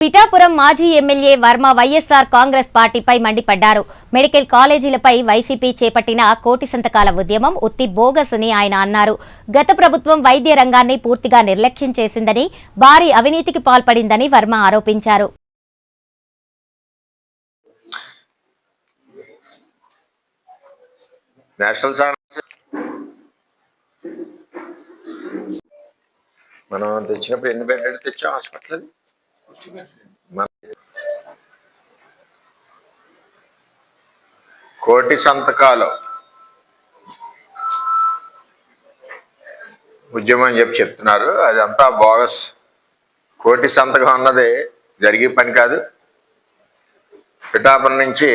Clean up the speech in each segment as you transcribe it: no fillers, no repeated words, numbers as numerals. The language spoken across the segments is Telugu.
పిఠాపురం మాజీ ఎమ్మెల్యే వర్మ వైఎస్ఆర్ కాంగ్రెస్ పార్టీపై మండిపడ్డారు. మెడికల్ కాలేజీలపై వైసీపీ చేపట్టిన కోటి సంతకాల ఉద్యమం ఉత్తి బోగస్ అని ఆయన అన్నారు. గత ప్రభుత్వం వైద్య రంగాన్ని పూర్తిగా నిర్లక్ష్యం చేసిందని, భారీ అవినీతికి పాల్పడిందని వర్మ ఆరోపించారు. మనం తెచ్చినప్పుడు ఎన్ని బెడ్లు తెచ్చాం హాస్పిటల్? కోటి సంతకాలు ఉద్యమం అని చెప్తున్నారు. అదంతా బోగస్. కోటి సంతకం అన్నది జరిగే పని కాదు. పిఠాపురం నుంచి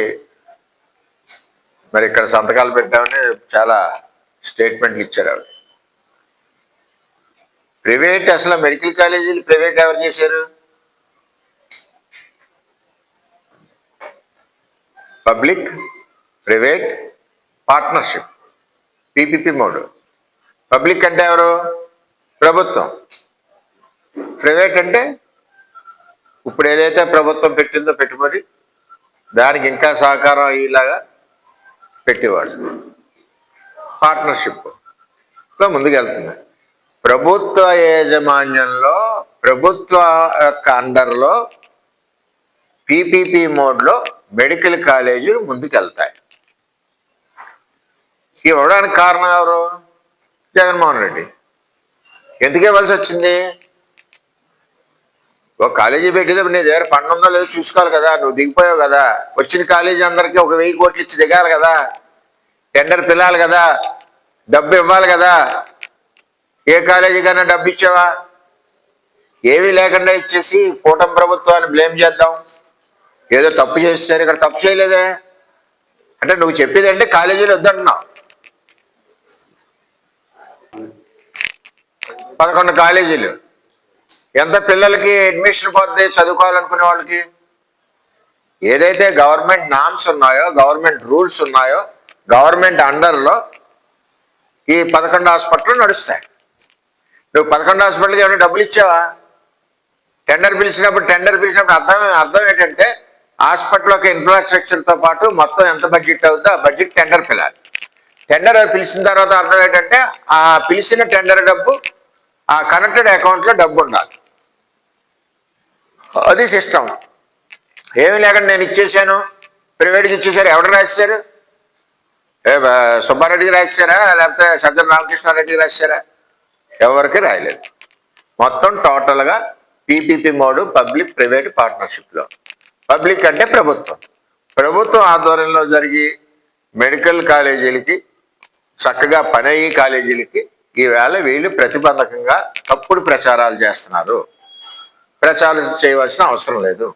మరి ఇక్కడ సంతకాలు పెట్టామని చాలా స్టేట్మెంట్లు ఇచ్చారు. అవి ప్రైవేట్. అసలు మెడికల్ కాలేజీలు ప్రైవేట్ ఎవరు చేశారు? Public private partnership, PPP mode. Public అంటే ఎవరు? ప్రభుత్వం. ప్రైవేట్ అంటే ఇప్పుడు ఏదైతే ప్రభుత్వం పెట్టిందో పెట్టుబడి, దానికి ఇంకా సహకారం అయ్యేలాగా పెట్టేవాడు. పార్ట్నర్షిప్లో ముందుకెళ్తుంది. ప్రభుత్వ యాజమాన్యంలో, ప్రభుత్వ యొక్క అండర్లో పీపీపీ మోడ్లో మెడికల్ కాలేజీలు ముందుకెళ్తాయి. ఇవ్వడానికి కారణం ఎవరు? జగన్మోహన్ రెడ్డి. ఎందుకు ఇవ్వాల్సి వచ్చింది? ఒక కాలేజీ పెట్టేటప్పుడు నీ దగ్గర ఫండ్ ఉందో లేదో చూసుకోవాలి కదా. నువ్వు దిగిపోయావు కదా. వచ్చిన కాలేజీ అందరికీ 1000 కోట్లు ఇచ్చి దిగాలి కదా. టెండర్ పిల్లాలి కదా. డబ్బు ఇవ్వాలి కదా. ఏ కాలేజీ కన్నా డబ్బు ఇచ్చావా? ఏమీ లేకుండా ఇచ్చేసి కూటమి ప్రభుత్వాన్ని బ్లేమ్ చేద్దాం. ఏదో తప్పు చేస్తారు. ఇక్కడ తప్పు చేయలేదే అంటే నువ్వు చెప్పేది అంటే కాలేజీలు వద్దంటున్నావు. 11 కాలేజీలు. ఎంత పిల్లలకి అడ్మిషన్ పోతుంది చదువుకోవాలనుకునే వాళ్ళకి? ఏదైతే గవర్నమెంట్ నామ్స్ ఉన్నాయో, గవర్నమెంట్ రూల్స్ ఉన్నాయో, గవర్నమెంట్ అండర్లో ఈ 11 హాస్పిటల్ నడుస్తాయి. నువ్వు 11 హాస్పిటల్కి ఏమైనా డబ్బులు ఇచ్చావా? టెండర్ పిలిచినప్పుడు అర్థం ఏంటంటే హాస్పిటల్ యొక్క ఇన్ఫ్రాస్ట్రక్చర్తో పాటు మొత్తం ఎంత బడ్జెట్ అవుతుందో ఆ బడ్జెట్ టెండర్ పిలాలి. టెండర్ పిలిచిన తర్వాత అర్థం ఏంటంటే ఆ పిలిచిన టెండర్ డబ్బు ఆ కనెక్టెడ్ అకౌంట్లో డబ్బు ఉండాలి. అది సిస్టమ్. ఏమీ లేకుండా నేను ఇచ్చేసాను, ప్రైవేట్కి ఇచ్చేసారు. ఎవరు రాశారు? సుబ్బారెడ్డికి రాశారా లేకపోతే సజ్జన రామకృష్ణారెడ్డికి రాశారా? ఎవరికి రాయలేదు. మొత్తం టోటల్గా పీపీపీ మోడ్, పబ్లిక్ ప్రైవేట్ పార్ట్నర్షిప్లో. పబ్లిక్ అంటే ప్రభుత్వం ఆధ్వర్యంలో జరిగి మెడికల్ కాలేజీలకి చక్కగా పని అయ్యే కాలేజీలకి ఈవేళ వీళ్ళు ప్రతిబంధకంగా తప్పుడు ప్రచారాలు చేస్తున్నారు. ప్రచారం చేయవలసిన అవసరం లేదు.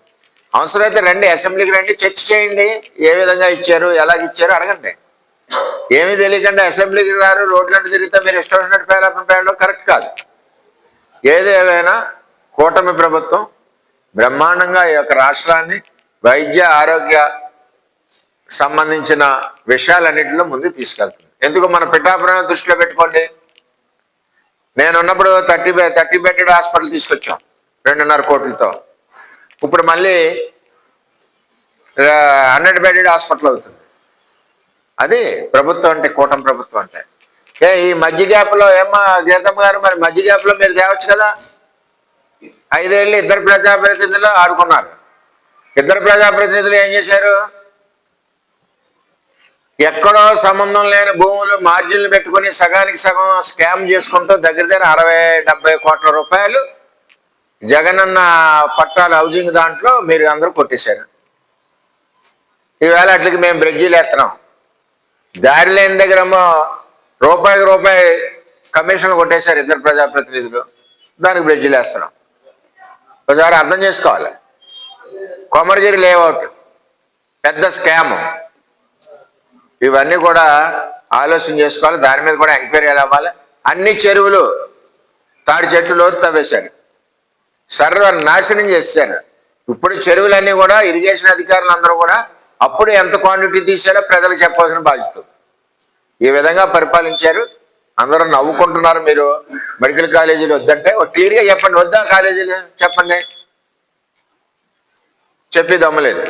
అవసరమైతే రండి, అసెంబ్లీకి రండి, చర్చ చేయండి. ఏ విధంగా ఇచ్చారు, ఎలాగ ఇచ్చారు అడగండి. ఏమీ తెలియకుండా అసెంబ్లీకి రారు, రోడ్లంటే తిరిగితే మీరు ఇష్టం ఉన్నట్టు పేలపడం కరెక్ట్ కాదు. ఏదేమైనా కూటమి ప్రభుత్వం బ్రహ్మాండంగా ఈ యొక్క రాష్ట్రాన్ని వైద్య ఆరోగ్య సంబంధించిన విషయాలన్నింటిలో ముందుకు తీసుకెళ్తుంది. ఎందుకు? మన పిఠాపురం దృష్టిలో పెట్టుకోండి. నేనున్నప్పుడు 30 బెడ్డెడ్ హాస్పిటల్ తీసుకొచ్చాం 2.5 కోట్లతో. ఇప్పుడు మళ్ళీ 100 బెడ్డెడ్ హాస్పిటల్ అవుతుంది. అది ప్రభుత్వం అంటే, కూటమి ప్రభుత్వం అంటే. ఈ మధ్య గ్యాప్లో ఏమ్మా గీతమ్మ గారు, మరి మధ్య గ్యాప్లో మీరు తేవచ్చు కదా. 5 ఏళ్ళు 2 ప్రజాప్రతినిధులు ఆడుకున్నారు. 2 ప్రజాప్రతినిధులు ఏం చేశారు? ఎక్కడో సంబంధం లేని భూములు మార్జిన్లు పెట్టుకుని సగానికి సగం స్కామ్ చేసుకుంటూ దగ్గర 60-70 కోట్ల రూపాయలు జగనన్న పట్టాల హౌసింగ్ దాంట్లో మీరు అందరూ కొట్టేశారు. ఈవేళ అట్లకి మేము బ్రిడ్జీలు ఎత్తున్నాం. దారి లేని దగ్గరేమో రూపాయికి రూపాయి కమిషన్లు కొట్టేశారు 2 ప్రజాప్రతినిధులు. దానికి బ్రిడ్జీలు వేస్తున్నాం. ఒకసారి అర్థం చేసుకోవాలి. కొమరగిరి లేఅవుట్ పెద్ద స్కామ్. ఇవన్నీ కూడా ఆలోచన చేసుకోవాలి. దాని మీద కూడా ఎంక్వైరీలు అవ్వాలి. అన్ని చెరువులు తాడి చెట్టు లోతు తవ్వేశారు, సర్వనాశనం చేశారు. ఇప్పుడు చెరువులన్నీ కూడా ఇరిగేషన్ అధికారులు అందరూ కూడా అప్పుడు ఎంత క్వాంటిటీ తీసారో ప్రజలకు చెప్పాల్సిన బాధ్యత. ఈ విధంగా పరిపాలించారు. అందరూ నవ్వుకుంటున్నారు. మీరు మెడికల్ కాలేజీలు వద్దంటే క్లియర్గా చెప్పండి, వద్దా కాలేజీలు చెప్పండి. చెప్పి దమ్మలేదు.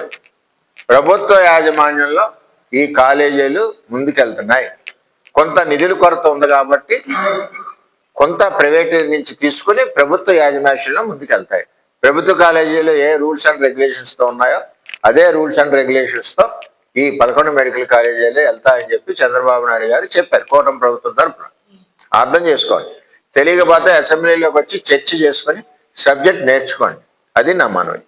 ప్రభుత్వ యాజమాన్యంలో ఈ కాలేజీలు ముందుకెళ్తున్నాయి. కొంత నిధుల కొరత ఉంది కాబట్టి కొంత ప్రైవేట్ నుంచి తీసుకుని ప్రభుత్వ యాజమాన్యంలో ముందుకెళ్తాయి. ప్రభుత్వ కాలేజీలు ఏ రూల్స్ అండ్ రెగ్యులేషన్స్తో ఉన్నాయో అదే రూల్స్ అండ్ రెగ్యులేషన్స్తో ఈ 11 మెడికల్ కాలేజీలు వెళ్తాయని చెప్పి చంద్రబాబు నాయుడు గారు చెప్పారు కూటమి ప్రభుత్వం తరఫున. అర్థం చేసుకోండి. తెలియకపోతే అసెంబ్లీలోకి వచ్చి చర్చ చేసుకొని సబ్జెక్ట్ నేర్చుకోండి. అది నా మనవి.